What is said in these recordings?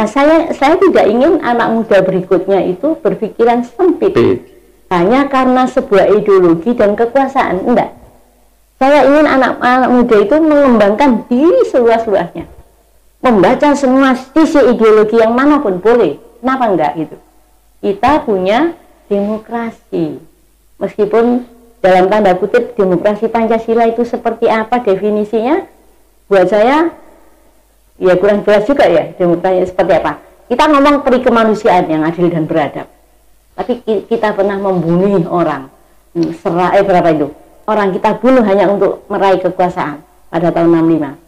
Nah, saya tidak ingin anak muda berikutnya itu berpikiran sempit hanya karena sebuah ideologi dan kekuasaan. Enggak. Saya ingin anak-anak muda itu mengembangkan diri seluas-luasnya, membaca semua sisi ideologi yang manapun boleh. Kenapa enggak gitu? Kita punya demokrasi, meskipun dalam tanda kutip demokrasi Pancasila itu seperti apa definisinya, buat saya ya kurang jelas juga ya demokrasi seperti apa. Kita ngomong peri kemanusiaan yang adil dan beradab, tapi kita pernah membunuh orang, berapa itu? Orang kita bunuh hanya untuk meraih kekuasaan pada tahun 65.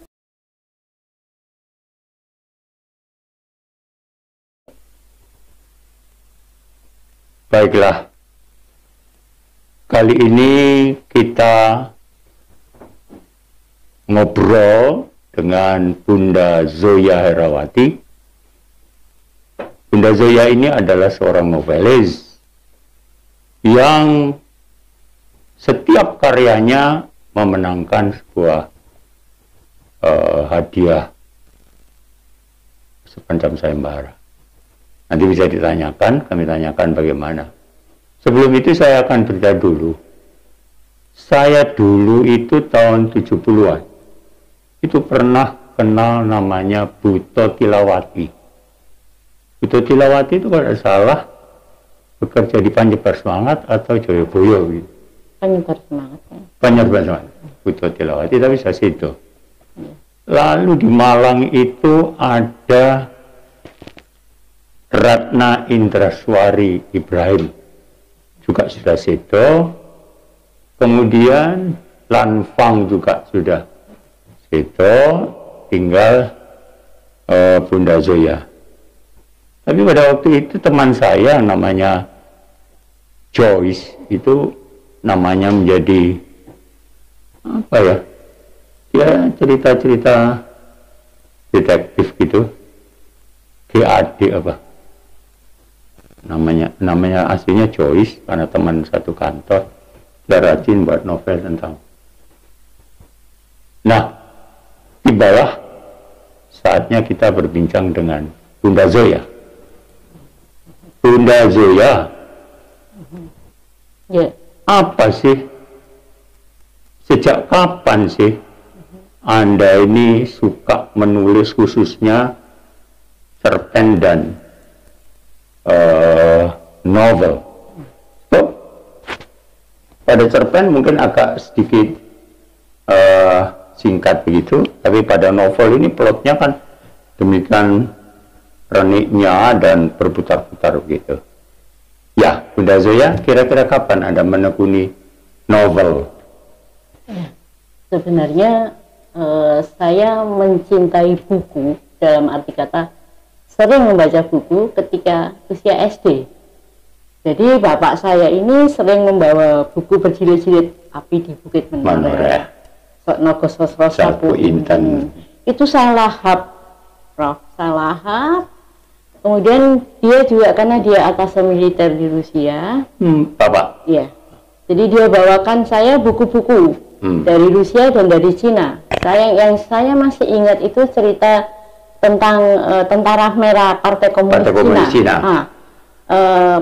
Baiklah, kali ini kita ngobrol dengan Bunda Zoya Herawati. Bunda Zoya ini adalah seorang novelis yang setiap karyanya memenangkan sebuah hadiah sepanjang sayembara. Nanti bisa ditanyakan, kami tanyakan bagaimana. Sebelum itu saya akan bercerita dulu. Saya dulu itu tahun 70-an. Itu pernah kenal namanya Buto Tilawati. Buto Tilawati itu kalau tidak salah bekerja di Panjebar Semangat atau Joyoboyo gitu. Panjebar Semangat. Panjebar Semangat. Buto Tilawati, tapi saya situ. Lalu di Malang itu ada Ratna Indraswari Ibrahim, juga sudah situ. Kemudian Lanfang juga sudah situ, tinggal Bunda Zoya. Tapi pada waktu itu teman saya namanya Joyce, itu namanya menjadi apa ya, dia cerita-cerita detektif gitu, GAD apa namanya aslinya Joyce, karena teman satu kantor. Dia rajin buat novel tentang. Nah, tibalah saatnya kita berbincang dengan Bunda Zoya. Bunda Zoya, apa sih, sejak kapan sih Anda ini suka menulis, khususnya cerpen dan novel? Pada cerpen mungkin agak sedikit singkat begitu, tapi pada novel ini plotnya kan demikian reniknya dan berputar-putar begitu. Ya, Bunda Zoya, kira-kira kapan Anda menekuni novel? Ya, sebenarnya saya mencintai buku, dalam arti kata sering membaca buku ketika usia SD. Jadi bapak saya ini sering membawa buku berjilid-jilid, Api di Bukit Menoreh, Sok Nogo Sosro Sapu Inten. Itu saya lahap, Prof. Saya lahap. Kemudian dia juga, karena dia atas militer di Rusia. Bapak? Iya. Jadi dia bawakan saya buku-buku dari Rusia dan dari Cina. Yang saya masih ingat itu cerita tentang tentara merah Partai Komunis Cina.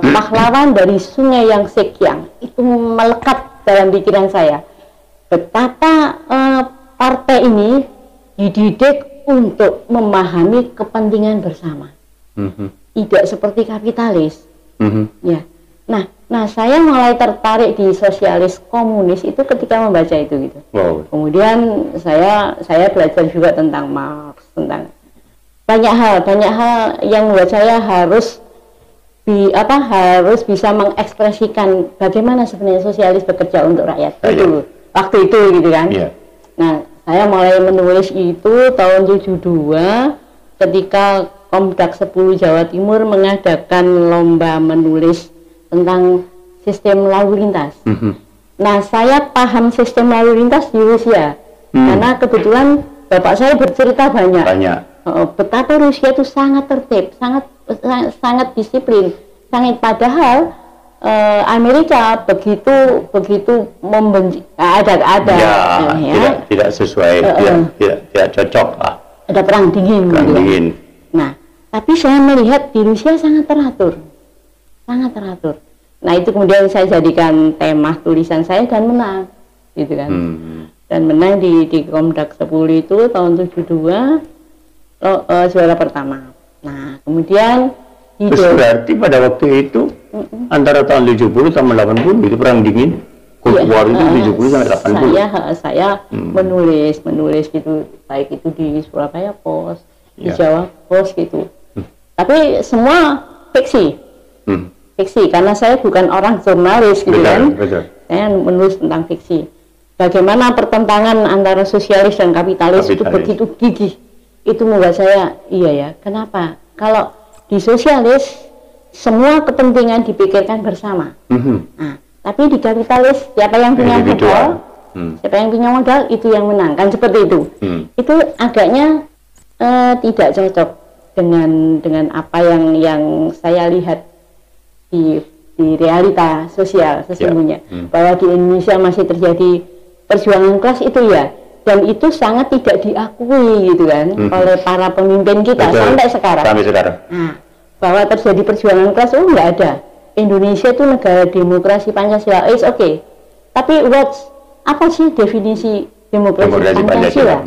Pahlawan dari Sungai Yang Sekiang itu melekat dalam pikiran saya. Betapa partai ini dididik untuk memahami kepentingan bersama, tidak seperti kapitalis. Ya. Nah, saya mulai tertarik di sosialis komunis itu ketika membaca itu gitu. Wow. Kemudian saya belajar juga tentang Marx, tentang banyak hal yang membuat saya harus bisa mengekspresikan bagaimana sebenarnya sosialis bekerja untuk rakyat. Itu waktu itu gitu kan. Yeah. Nah, saya mulai menulis itu tahun 72 ketika Komdak 10 Jawa Timur mengadakan lomba menulis tentang sistem lalu lintas. Nah, saya paham sistem lalu lintas di Rusia karena kebetulan bapak saya bercerita banyak. Betapa Rusia itu sangat tertib, sangat disiplin, padahal Amerika begitu membenci, tidak sesuai, tidak cocok lah. Ada perang dingin. Nah, Tapi saya melihat di Rusia sangat teratur, sangat teratur. Nah itu kemudian saya jadikan tema tulisan saya dan menang, gitu kan. Dan menang di Komdak 10 itu tahun 72, juara pertama. Nah kemudian terus berarti pada waktu itu antara tahun 70 sama 80 itu perang dingin. Cold War itu 70 sampai 80. Saya menulis gitu, baik itu di Surabaya Post, di Jawa Post gitu. Tapi semua fiksi. Fiksi karena saya bukan orang jurnalis gitu kan. Saya menulis tentang fiksi. Bagaimana pertentangan antara sosialis dan kapitalis itu begitu gigih. Itu membuat saya, iya ya, kenapa? Kalau di sosialis semua kepentingan dipikirkan bersama. Nah, tapi di kapitalis siapa yang punya modal, siapa yang punya modal itu yang menang, kan seperti itu. Itu agaknya tidak cocok dengan apa yang saya lihat di realita sosial sesungguhnya. Bahwa di Indonesia masih terjadi perjuangan kelas itu ya, dan itu sangat tidak diakui gitu kan oleh para pemimpin kita. Betul. Sampai sekarang. Nah, bahwa terjadi perjuangan kelas nggak ada. Indonesia itu negara demokrasi Pancasila, it's okay. Tapi apa sih definisi demokrasi Pancasila?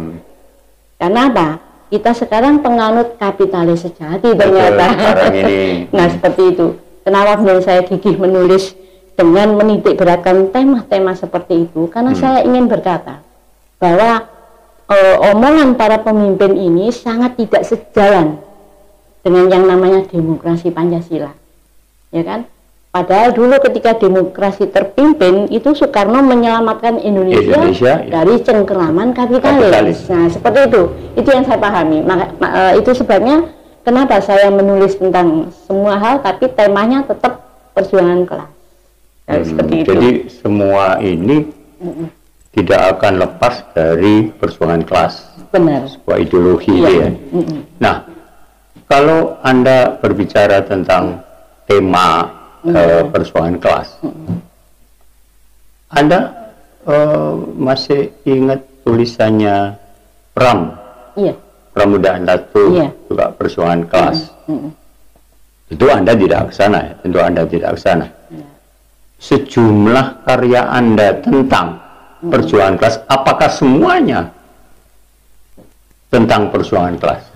Karena apa? Kita sekarang penganut kapitalis sejati ternyata. Nah seperti itu. Kenapa kemudian saya gigih menulis dengan menitik beratkan tema-tema seperti itu? Karena saya ingin berkata bahwa omongan para pemimpin ini sangat tidak sejalan dengan yang namanya demokrasi Pancasila, ya kan? Padahal dulu ketika demokrasi terpimpin itu Soekarno menyelamatkan Indonesia dari cengkeraman kapitalis. Nah seperti itu yang saya pahami. Itu sebabnya kenapa saya menulis tentang semua hal tapi temanya tetap perjuangan kelas. Seperti itu. Jadi semua ini tidak akan lepas dari perjuangan kelas. Benar. Sebuah ideologi ya. Nah, kalau Anda berbicara tentang tema perjuangan kelas, Anda masih ingat tulisannya Pram? Iya. Pramuda Andatu juga perjuangan kelas. Itu Anda tidak ke sana ya? Tentu Anda tidak ke sana. Sejumlah karya Anda tentang perjuangan kelas, apakah semuanya tentang perjuangan kelas?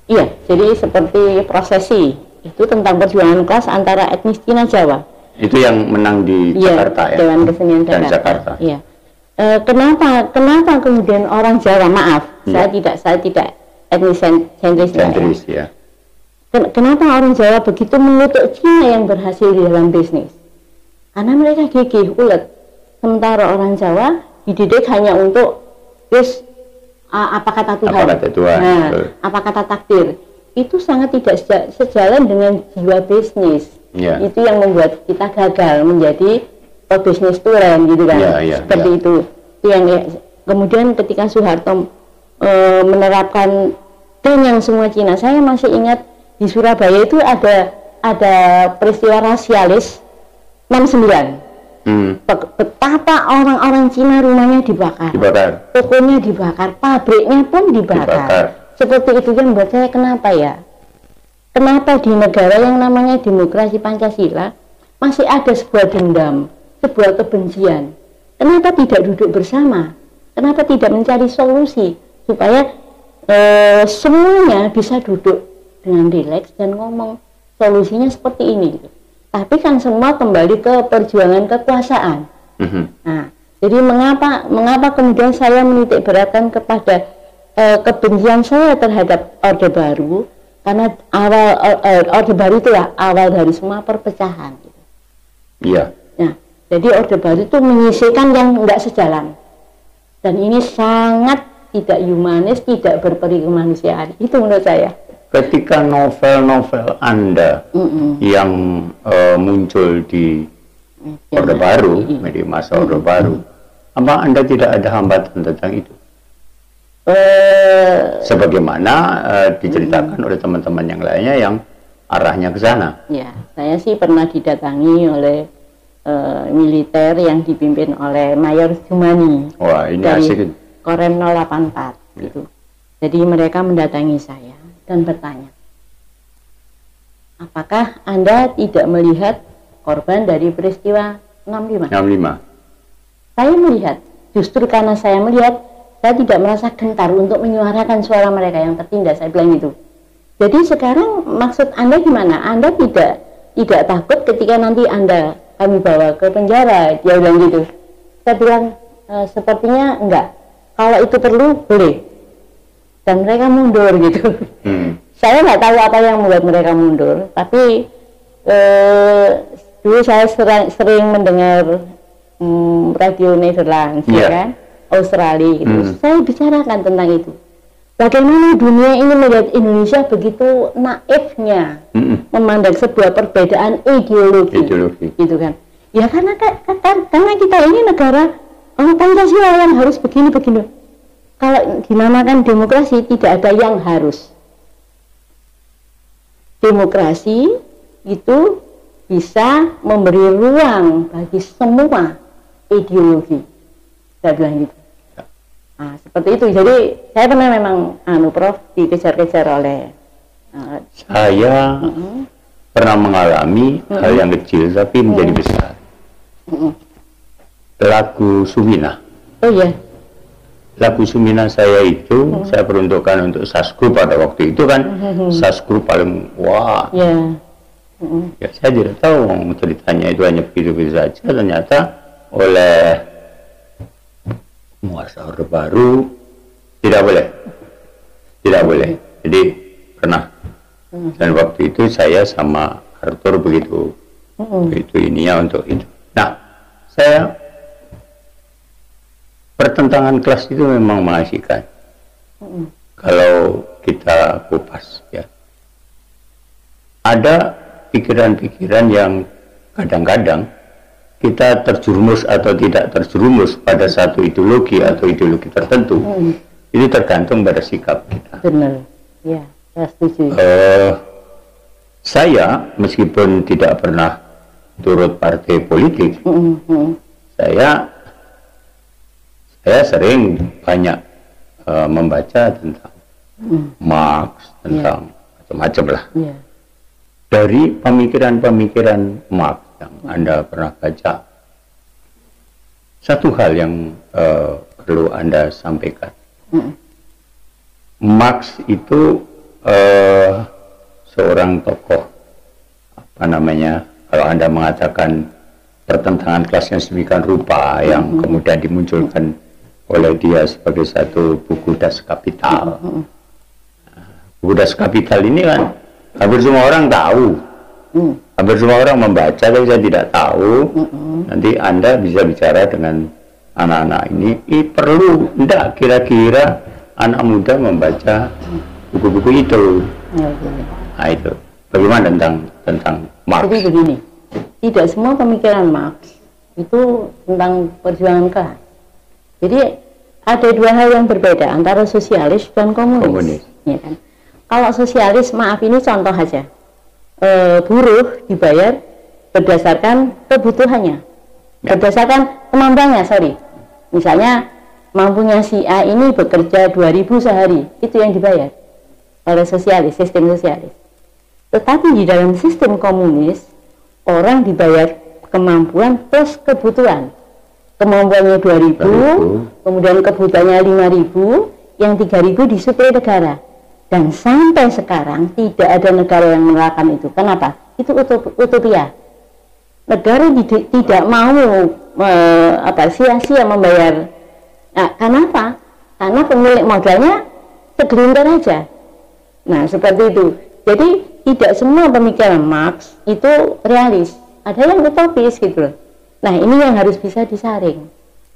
Iya, jadi seperti prosesi itu tentang perjuangan kelas antara etnis Cina Jawa. Itu yang menang di Jakarta ya? Dewan Kesenian Jakarta. Iya. Kenapa kemudian orang Jawa, maaf, saya tidak etnis sentris ya. Kenapa orang Jawa begitu mengutuk Cina yang berhasil di dalam bisnis? Karena mereka gigih, ulet. Sementara orang Jawa dididik hanya untuk apa kata Tuhan, apa kata takdir. Itu sangat tidak sejalan dengan jiwa bisnis. Itu yang membuat kita gagal menjadi bisnis tulen gitu kan. Seperti itu. Itu yang kemudian ketika Soeharto menerapkan yang semua Cina, saya masih ingat di Surabaya itu ada peristiwa rasialis 69. Betapa orang-orang Cina rumahnya dibakar, tokonya dibakar, pabriknya pun dibakar. Seperti itu yang membuat saya kenapa di negara yang namanya demokrasi Pancasila masih ada sebuah dendam, sebuah kebencian. Kenapa tidak duduk bersama? Kenapa tidak mencari solusi supaya semuanya bisa duduk dengan rileks dan ngomong solusinya seperti ini. Tapi kan semua kembali ke perjuangan kekuasaan. Nah, jadi mengapa kemudian saya menitik beratkan kepada kebencian saya terhadap Orde Baru? Karena Orde Baru itulah awal dari semua perpecahan. Iya. Nah, jadi Orde Baru itu menyisihkan yang tidak sejalan. Dan ini sangat tidak humanis, tidak berperi kemanusiaan. Itu menurut saya. Ketika novel-novel Anda yang muncul di Orde Baru, media massa Orde Baru, apa Anda tidak ada hambatan tentang itu? Sebagaimana diceritakan oleh teman-teman yang lainnya yang arahnya ke sana. Ya, saya sih pernah didatangi oleh militer yang dipimpin oleh Mayor Jumani. Wah, ini dari asik. Korem 084 gitu. Jadi mereka mendatangi saya dan bertanya, apakah Anda tidak melihat korban dari peristiwa 65? 65. Saya melihat, justru karena saya melihat, saya tidak merasa gentar untuk menyuarakan suara mereka yang tertindas, saya bilang gitu. Jadi sekarang maksud Anda gimana? Anda tidak takut ketika nanti kami bawa ke penjara? Dia bilang gitu. Saya bilang, sepertinya enggak. Kalau itu perlu, boleh. Dan mereka mundur gitu. Saya nggak tahu apa yang membuat mereka mundur, tapi dulu saya sering mendengar radio Netherlands, ya kan, Australia gitu. Saya bicarakan tentang itu. Bagaimana dunia ini melihat Indonesia begitu naifnya memandang sebuah perbedaan ideologi. Gitu kan? Ya karena kita ini negara Pancasila yang harus begini. Kalau dinamakan demokrasi tidak ada yang harus. Demokrasi itu bisa memberi ruang bagi semua ideologi. Saya bilang gitu. Nah, seperti itu. Jadi saya pernah memang Prof dikejar-kejar oleh saya pernah mengalami hal yang kecil tapi menjadi besar. Lagu Sumina. Oh iya. Lagu Sumina saya itu saya peruntukkan untuk Sasgrup pada waktu itu kan. Sasgrup paling wah. Ya saya tidak tahu ceritanya itu hanya begitu-begitu saja. Ternyata oleh penguasa Orde Baru tidak boleh. Jadi pernah. Dan waktu itu saya sama Arthur begitu ininya untuk itu. Nah, saya pertentangan kelas itu memang mengasihkan. Kalau kita kupas ya. Ada pikiran-pikiran yang kadang-kadang kita terjerumus atau tidak terjerumus pada satu ideologi atau ideologi tertentu. Itu tergantung pada sikap kita. Benar. Ya, saya setuju. Saya meskipun tidak pernah turut partai politik, saya sering banyak membaca tentang Marx, tentang macam-macam lah. Dari pemikiran-pemikiran Marx yang Anda pernah baca, satu hal yang perlu Anda sampaikan. Marx itu seorang tokoh, apa namanya, kalau Anda mengatakan pertentangan kelas yang sedemikian rupa yang kemudian dimunculkan oleh dia sebagai satu buku Das Kapital. Buku Das Kapital ini kan hampir semua orang tahu. Hampir semua orang membaca, tapi saya tidak tahu. Nanti Anda bisa bicara dengan anak-anak ini perlu enggak kira-kira anak muda membaca buku-buku itu. Nah itu bagaimana tentang Marx? Jadi begini, tidak semua pemikiran Marx itu tentang perjuangan kelas. Jadi ada dua hal yang berbeda antara sosialis dan komunis. Ya kan? Kalau sosialis, maaf ini contoh aja, buruh dibayar berdasarkan kebutuhannya, berdasarkan kemampuannya. Misalnya mampunya si A ini bekerja 2.000 sehari, itu yang dibayar oleh sosialis, sistem sosialis. Tetapi di dalam sistem komunis, orang dibayar kemampuan plus kebutuhan. Kemampuannya 2.000, kemudian kebutuhannya 5.000, yang 3.000 disuplai negara. Dan sampai sekarang tidak ada negara yang menerapkan itu. Kenapa? Itu utopia. Negara tidak mau sia-sia membayar. Nah, kenapa? Karena pemilik modalnya segelintir aja. Nah, seperti itu. Jadi tidak semua pemikiran Marx itu realis. Ada yang utopis gitu loh. Nah, ini yang harus bisa disaring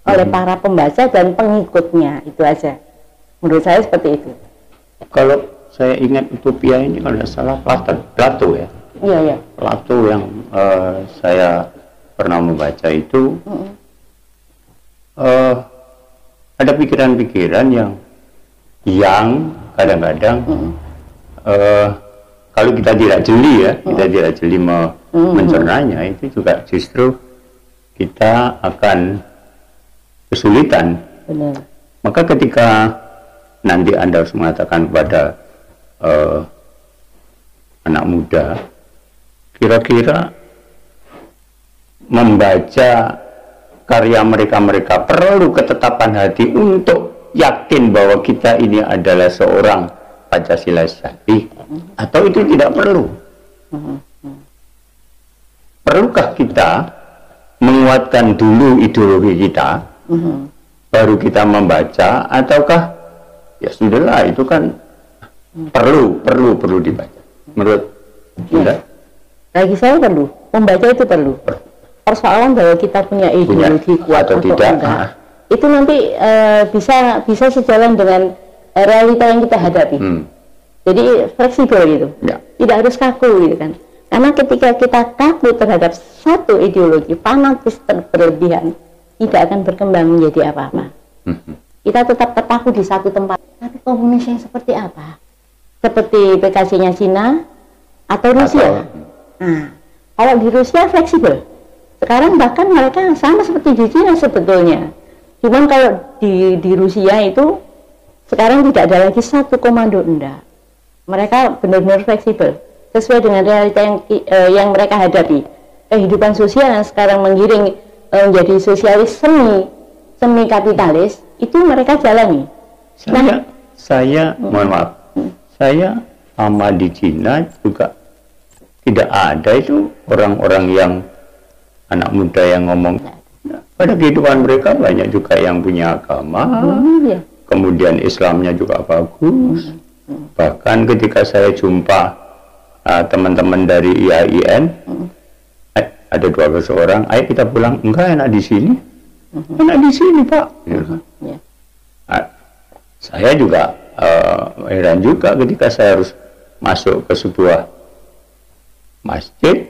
oleh para pembaca dan pengikutnya, itu aja. Menurut saya seperti itu. Kalau saya ingat utopia ini kalau tidak salah Plato ya. Iya. Plato yang saya pernah membaca itu ada pikiran-pikiran yang kadang-kadang kalau kita tidak jeli ya, kita tidak jeli mencernanya, itu juga justru kita akan kesulitan. Benar. Maka ketika nanti Anda harus mengatakan kepada anak muda kira-kira membaca karya mereka perlu ketetapan hati untuk yakin bahwa kita ini adalah seorang Pancasila sejati, atau itu tidak perlu? Perlukah kita menguatkan dulu ideologi kita, baru kita membaca, ataukah ya sudahlah, itu kan perlu dibaca? Menurut Bunda? Bagi saya perlu, membaca itu perlu. Persoalan bahwa kita punya ideologi kuat atau tidak, itu nanti bisa sejalan dengan realita yang kita hadapi. Jadi fleksibel gitu, tidak harus kaku gitu kan. Karena ketika kita kaku terhadap satu ideologi, fanatis berlebihan, tidak akan berkembang menjadi apa-apa. Kita tetap terpaku di satu tempat. Tapi komunis yang seperti apa? Seperti PKC-nya Cina atau Rusia? Nah, kalau di Rusia fleksibel. Sekarang bahkan mereka sama seperti di Cina sebetulnya. Cuman kalau di Rusia itu sekarang tidak ada lagi satu komando, enggak. Mereka benar-benar fleksibel sesuai dengan realita yang mereka hadapi. Kehidupan sosial yang sekarang menggiring menjadi sosialis semi kapitalis, itu mereka jalani. Saya mohon maaf, saya sama di Cina juga tidak ada itu orang-orang yang anak muda yang ngomong. Pada kehidupan mereka banyak juga yang punya agama, kemudian Islamnya juga bagus. Bahkan ketika saya jumpa teman-teman dari IAIN, ada 12 orang, ayo kita pulang. Enggak, enak di sini. Enak di sini, Pak. Saya juga heran juga ketika saya harus masuk ke sebuah masjid.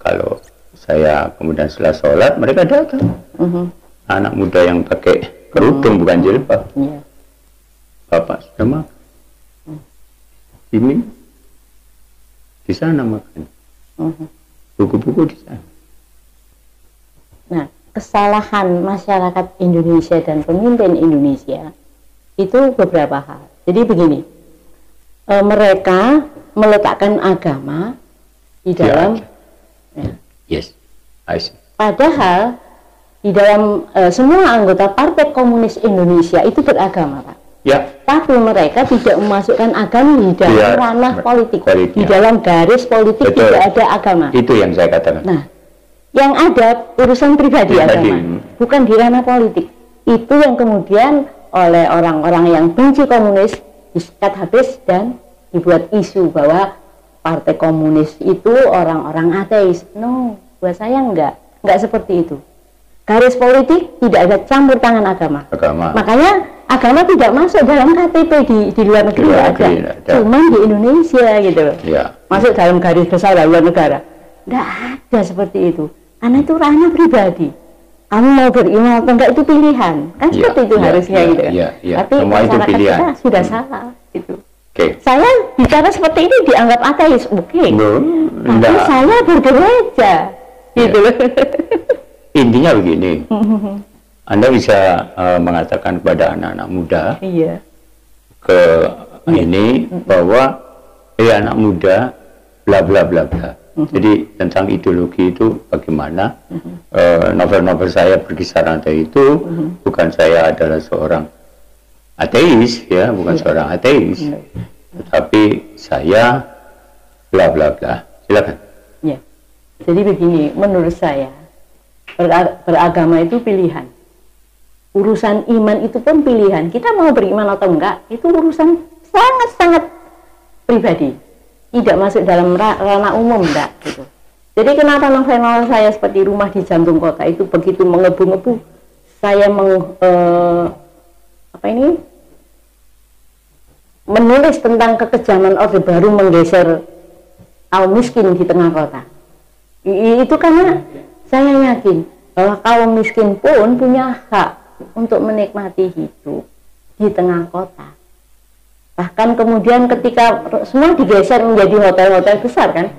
Kalau saya kemudian setelah sholat, mereka datang. Anak muda yang pakai kerudung, bukan jilbab. Bapak sudah makan. Ini di sana makan. Buku-buku di sana. Nah, kesalahan masyarakat Indonesia dan pemimpin Indonesia itu beberapa hal. Jadi begini, mereka meletakkan agama di dalam padahal di dalam semua anggota Partai Komunis Indonesia itu beragama, Pak. Tapi mereka tidak memasukkan agama di dalam ranah politik. Di dalam garis politik tidak ada agama. Itu yang saya katakan. Nah, yang ada urusan pribadi agama, bukan di ranah politik. Itu yang kemudian oleh orang-orang yang benci komunis disikat habis dan dibuat isu bahwa Partai Komunis itu orang-orang ateis. No, buat saya enggak seperti itu. Garis politik tidak ada campur tangan agama. Makanya agama tidak masuk dalam KTP di luar negeri ada. Cuman di Indonesia gitu. Masuk dalam garis besar luar negara. Enggak ada seperti itu. Karena itu ranah pribadi. Kamu mau beriman atau enggak itu pilihan. Kan seperti itu harusnya gitu kan. Tapi masyarakat kita sudah salah gitu. Saya bicara seperti ini dianggap ateis, tapi saya bergereja, gitu loh. Intinya begini, Anda bisa mengatakan kepada anak-anak muda, ini bahwa anak muda, bla bla bla bla. Jadi tentang ideologi itu bagaimana? Novel-novel saya berkisar antara itu, bukan saya adalah seorang ateis, ya, bukan seorang ateis, tetapi saya bla bla bla. Silakan. Ya, jadi begini, menurut saya beragama itu pilihan. Urusan iman itu pun pilihan. Kita mau beriman atau enggak, itu urusan sangat-sangat pribadi. Tidak masuk dalam ranah umum, enggak gitu. Jadi kenapa novel-novel saya seperti Rumah di Jantung Kota itu begitu mengebu-ngebu, saya menulis tentang kekejaman Orde Baru menggeser kaum miskin di tengah kota. Itu karena saya yakin bahwa kaum miskin pun punya hak untuk menikmati hidup di tengah kota. Bahkan kemudian ketika semua digeser menjadi hotel-hotel besar kan.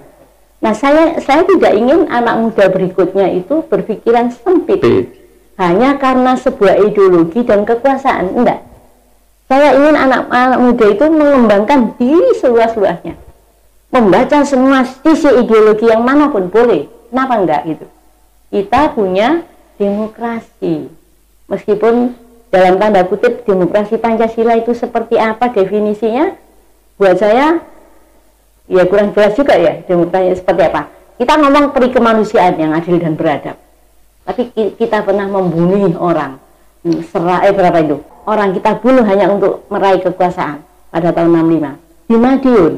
Nah, saya tidak ingin anak muda berikutnya itu berpikiran sempit hanya karena sebuah ideologi dan kekuasaan. Enggak. Saya ingin anak muda itu mengembangkan diri seluas-luasnya. membaca semua sisi ideologi yang manapun boleh, kenapa enggak gitu. Kita punya demokrasi, meskipun dalam tanda kutip demokrasi Pancasila itu seperti apa definisinya, buat saya ya kurang jelas juga ya demokrasi seperti apa. Kita ngomong peri kemanusiaan yang adil dan beradab, tapi kita pernah membunuh orang, berapa itu orang kita bunuh hanya untuk meraih kekuasaan pada tahun 65 di Madiun.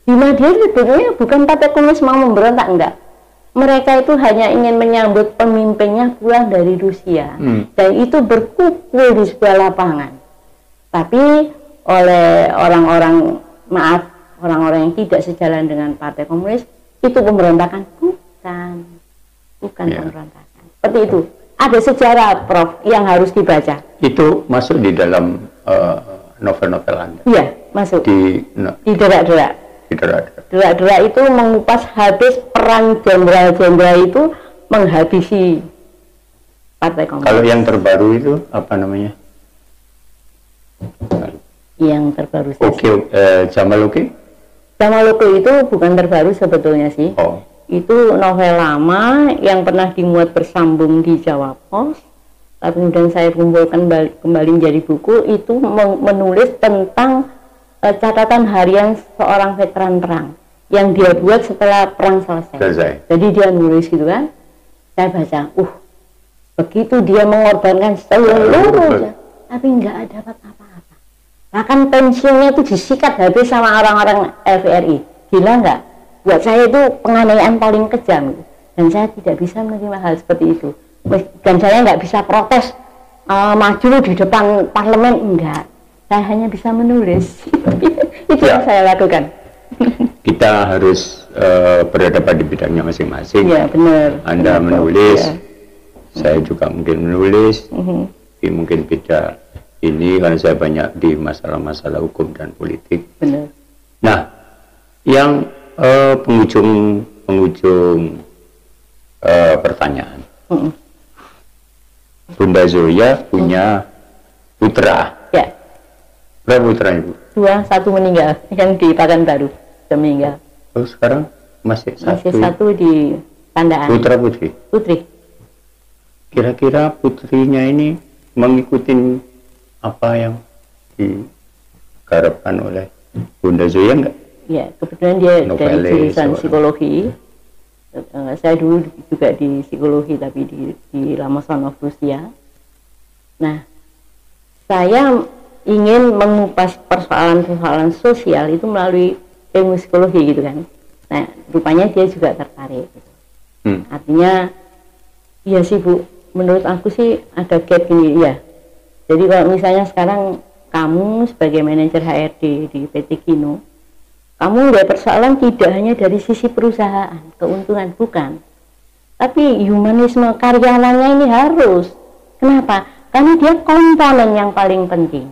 Di Madiun sebetulnya bukan Partai Komunis mau memberontak, enggak. Mereka itu hanya ingin menyambut pemimpinnya pulang dari Rusia, dan itu berkumpul di sebuah lapangan. Tapi oleh orang-orang yang tidak sejalan dengan Partai Komunis, itu pemberontakan, bukan pemberontakan. Seperti itu. Ada sejarah, Prof, yang harus dibaca. Itu masuk di dalam novel-novel Anda? Iya, masuk. Di Derak-Derak. Derak-derak itu mengupas habis perang jenderal-jenderal itu menghabisi Partai Komunis. Kalau yang terbaru itu apa namanya? Yang terbaru Jamaloke? Jamaloke itu bukan terbaru sebetulnya sih. Itu novel lama yang pernah dimuat bersambung di Jawa Pos. Lalu kemudian saya kumpulkan kembali menjadi buku. Itu menulis tentang catatan harian seorang veteran perang yang dia buat setelah perang selesai. Jadi dia nulis gitu kan. Saya baca, begitu dia mengorbankan seluruhnya, tapi nggak dapat apa-apa. Bahkan pensiunnya itu disikat habis sama orang-orang FRI. Gila nggak? Buat saya itu penganiayaan paling kejam, dan saya tidak bisa menerima hal seperti itu. Dan saya nggak bisa protes maju di depan parlemen, enggak. Saya hanya bisa menulis. Itu yang saya lakukan. Kita harus berhadapan di bidangnya masing-masing. Ya, benar. Anda menulis, saya juga mungkin menulis, tapi mungkin beda ini karena saya banyak di masalah-masalah hukum dan politik. Benar. Nah, yang penghujung pertanyaan. Bunda Zoya punya putra. Ya. Berapa putra Ibu? 2, 1 meninggal, yang di Pekanbaru sudah meninggal. Oh, sekarang masih satu di Pandaan. Putra putri? Putri. Kira-kira putrinya ini mengikuti apa yang diharapkan oleh Bunda Zoya enggak? Ya, kebetulan dia dari jurusan psikologi. Saya dulu juga di psikologi, tapi di Lomonosov, Rusia. Nah, saya ingin mengupas persoalan-persoalan sosial itu melalui ilmu psikologi gitu kan. Nah, rupanya dia juga tertarik gitu. Artinya iya sih Bu, menurut aku sih ada gap gini ya. Jadi kalau misalnya sekarang kamu sebagai manajer HRD di PT Kino, kamu lihat persoalan tidak hanya dari sisi perusahaan, keuntungan, bukan, tapi humanisme karyawannya ini harus. Kenapa? Karena dia komponen yang paling penting.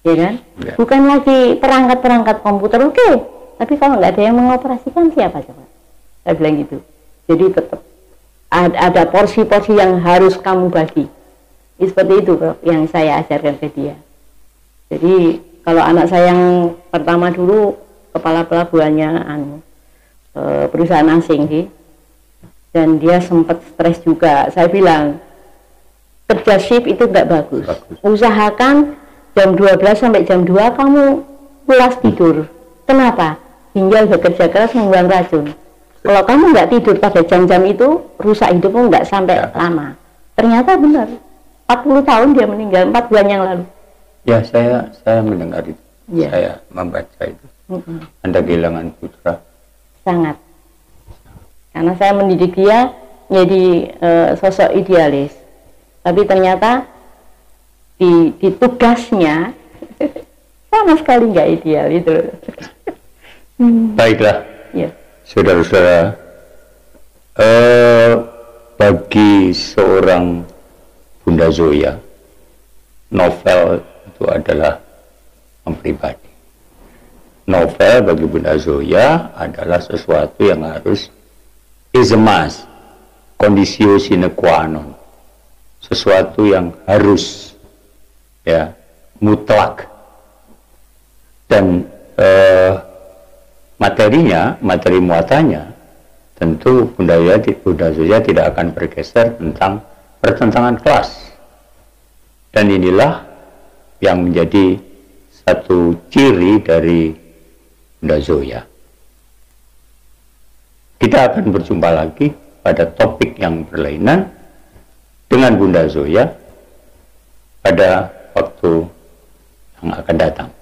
Ya kan? Ya. Bukan lagi perangkat-perangkat komputer, oke. Tapi kalau nggak ada yang mengoperasikan siapa coba? Saya bilang gitu. Jadi tetap ada porsi-porsi yang harus kamu bagi. Seperti itu Prof, yang saya ajarkan ke dia. Jadi kalau anak saya yang pertama dulu kepala pelabuhannya perusahaan asing sih, dan dia sempat stres juga. Saya bilang kerja shift itu nggak bagus. Usahakan jam 12 sampai jam 2 kamu pulas tidur. Kenapa? Ginjal bekerja keras membuang racun. Kalau kamu nggak tidur pada jam-jam itu, rusak hidupmu nggak sampai lama. Ternyata benar. 40 tahun dia meninggal, 4 bulan yang lalu. Ya, saya mendengar itu. Ya. Saya membaca itu. Anda kehilangan putra. Sangat. Karena saya mendidik dia menjadi sosok idealis. Tapi ternyata di tugasnya sama sekali nggak ideal itu. Baiklah, ya. Saudara-saudara, bagi seorang Bunda Zoya, novel itu adalah pribadi. Novel bagi Bunda Zoya adalah sesuatu yang harus is a must, conditio sine qua non, sesuatu yang harus, ya, mutlak. Dan materinya, materi muatannya, tentu Bunda Zoya tidak akan bergeser tentang pertentangan kelas. Dan inilah yang menjadi satu ciri dari Bunda Zoya. Kita akan berjumpa lagi pada topik yang berlainan dengan Bunda Zoya pada waktu yang akan datang.